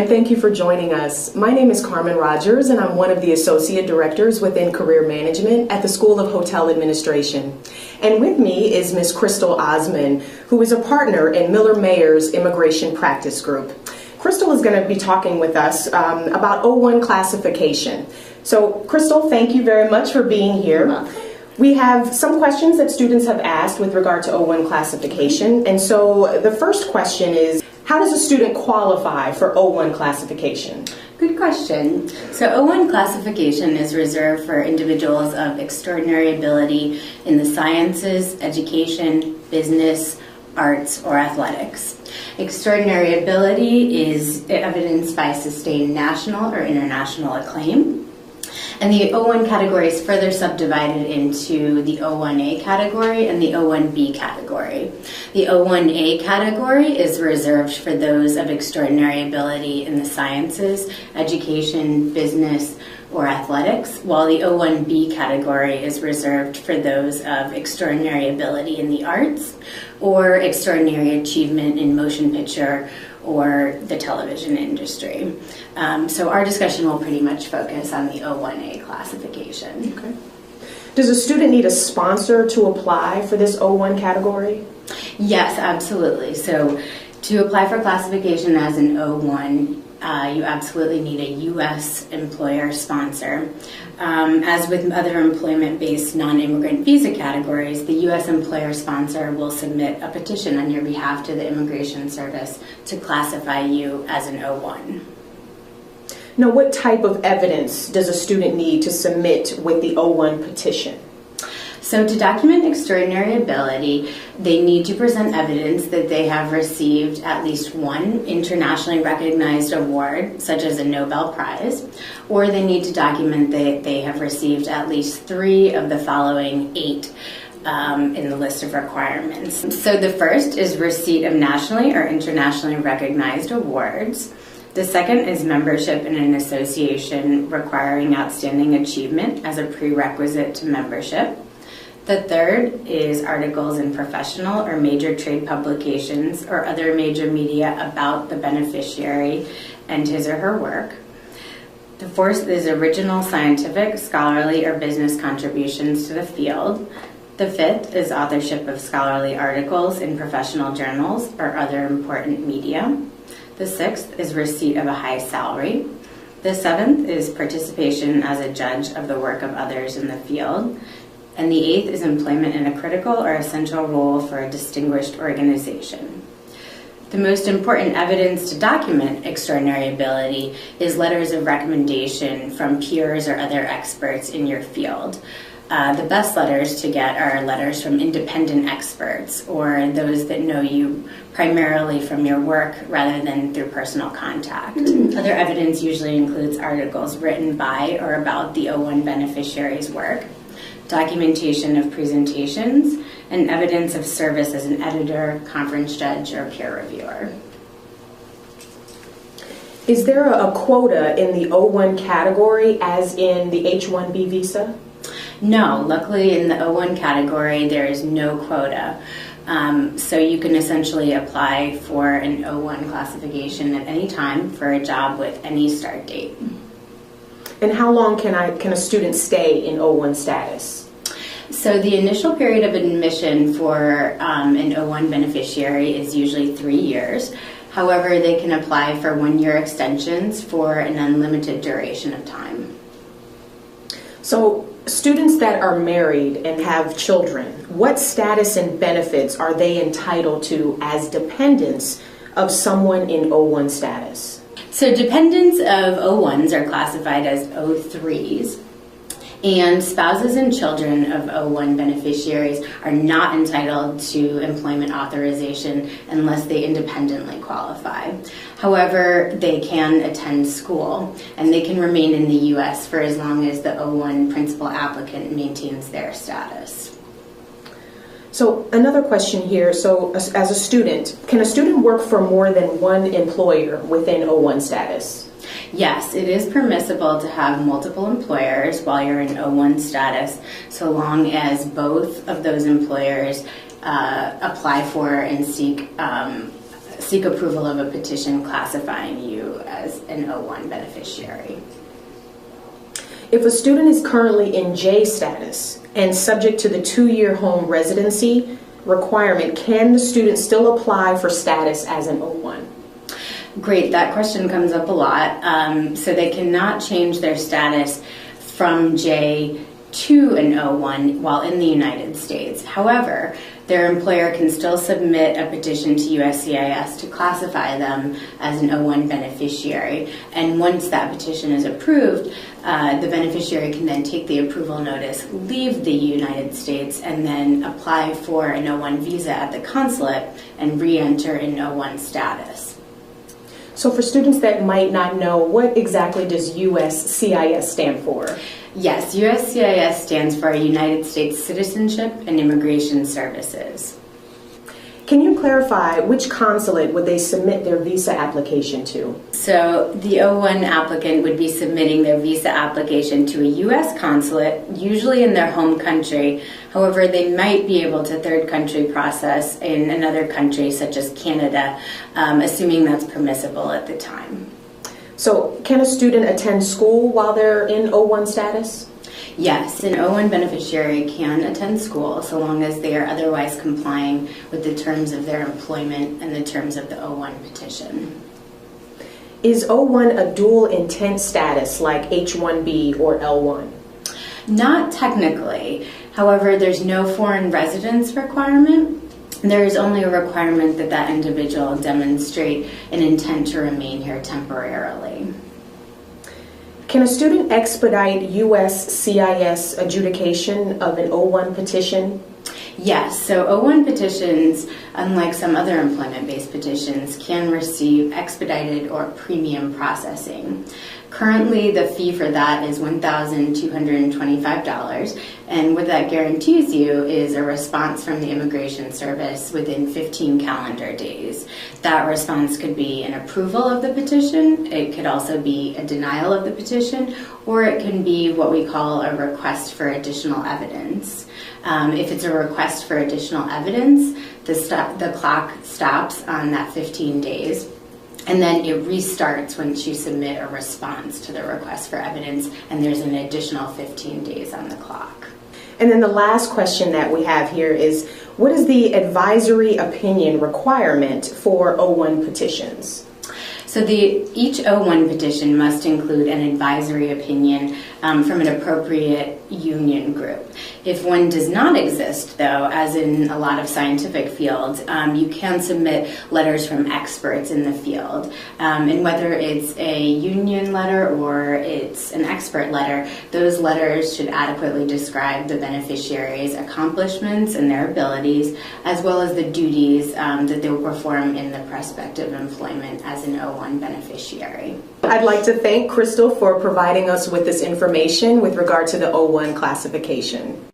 and thank you for joining us. My name is Carmen Rogers, and I'm one of the Associate Directors within Career Management at the School of Hotel Administration. And with me is Ms. Crystal Osman, who is a partner in Miller Mayer's Immigration Practice Group. Crystal is going to be talking with us about O1 classification. So, Crystal, thank you very much for being here. We have some questions that students have asked with regard to O1 classification. And so the first question is, how does a student qualify for O1 classification? Good question. So O1 classification is reserved for individuals of extraordinary ability in the sciences, education, business, arts, or athletics. Extraordinary ability is evidenced by sustained national or international acclaim. And the O1 category is further subdivided into the O1A category and the O1B category. The O1A category is reserved for those of extraordinary ability in the sciences, education, business, or athletics, while the O1B category is reserved for those of extraordinary ability in the arts or extraordinary achievement in motion picture or the television industry. So our discussion will pretty much focus on the O1A classification. Okay. Does a student need a sponsor to apply for this O1 category? Yes, absolutely. So to apply for classification as an O1, you absolutely need a U.S. employer sponsor. As with other employment-based non-immigrant visa categories, the U.S. employer sponsor will submit a petition on your behalf to the Immigration Service to classify you as an O1. Now, what type of evidence does a student need to submit with the O1 petition? So to document extraordinary ability, they need to present evidence that they have received at least one internationally recognized award, such as a Nobel Prize, or they need to document that they have received at least 3 of the following 8 in the list of requirements. So the first is receipt of nationally or internationally recognized awards. The second is membership in an association requiring outstanding achievement as a prerequisite to membership. The third is articles in professional or major trade publications or other major media about the beneficiary and his or her work. The fourth is original scientific, scholarly, or business contributions to the field. The fifth is authorship of scholarly articles in professional journals or other important media. The sixth is receipt of a high salary. The seventh is participation as a judge of the work of others in the field. And the eighth is employment in a critical or essential role for a distinguished organization. The most important evidence to document extraordinary ability is letters of recommendation from peers or other experts in your field. The best letters to get are letters from independent experts or those that know you primarily from your work rather than through personal contact. Other evidence usually includes articles written by or about the O1 beneficiary's work, documentation of presentations, and evidence of service as an editor, conference judge, or peer reviewer. Is there a quota in the O1 category as in the H-1B visa? No, luckily in the O1 category there is no quota. So you can essentially apply for an O1 classification at any time for a job with any start date. And how long can a student stay in O1 status? So the initial period of admission for an O1 beneficiary is usually 3 years. However, they can apply for 1-year extensions for an unlimited duration of time. So students that are married and have children, what status and benefits are they entitled to as dependents of someone in O1 status? So dependents of O1s are classified as O3s, and spouses and children of O1 beneficiaries are not entitled to employment authorization unless they independently qualify. However, they can attend school, and they can remain in the U.S. for as long as the O1 principal applicant maintains their status. So another question here, so as a student, can a student work for more than one employer within O1 status? Yes, it is permissible to have multiple employers while you're in O1 status, so long as both of those employers apply for and seek seek approval of a petition classifying you as an O1 beneficiary. If a student is currently in J status and subject to the 2-year home residency requirement, can the student still apply for status as an O1? Great, that question comes up a lot. So they cannot change their status from J to an O1 while in the United States. However, their employer can still submit a petition to USCIS to classify them as an O1 beneficiary. And once that petition is approved, the beneficiary can then take the approval notice, leave the United States, and then apply for an O1 visa at the consulate and re-enter in O1 status. So for students that might not know, what exactly does USCIS stand for? Yes, USCIS stands for United States Citizenship and Immigration Services. Can you clarify which consulate would they submit their visa application to? So the O1 applicant would be submitting their visa application to a U.S. consulate, usually in their home country. However, they might be able to third country process in another country, such as Canada, assuming that's permissible at the time. So can a student attend school while they're in O1 status? Yes, an O1 beneficiary can attend school so long as they are otherwise complying with the terms of their employment and the terms of the O1 petition. Is O1 a dual intent status like H1B or L1? Not technically. However, there's no foreign residence requirement. There is only a requirement that that individual demonstrate an intent to remain here temporarily. Can a student expedite USCIS adjudication of an O1 petition? Yes, so O1 petitions, unlike some other employment-based petitions, can receive expedited or premium processing. Currently, the fee for that is $1,225, and what that guarantees you is a response from the Immigration Service within 15 calendar days. That response could be an approval of the petition, it could also be a denial of the petition, or it can be what we call a request for additional evidence. If it's a request for additional evidence, the clock stops on that 15 days. And then it restarts once you submit a response to the request for evidence, and there's an additional 15 days on the clock. And then the last question that we have here is, what is the advisory opinion requirement for O1 petitions? So each O1 petition must include an advisory opinion from an appropriate union group. If one does not exist, though, as in a lot of scientific fields, you can submit letters from experts in the field. And whether it's a union letter or it's an expert letter, those letters should adequately describe the beneficiary's accomplishments and their abilities, as well as the duties that they will perform in the prospective employment as an O1 beneficiary. I'd like to thank Crystal for providing us with this information with regard to the O1 classification.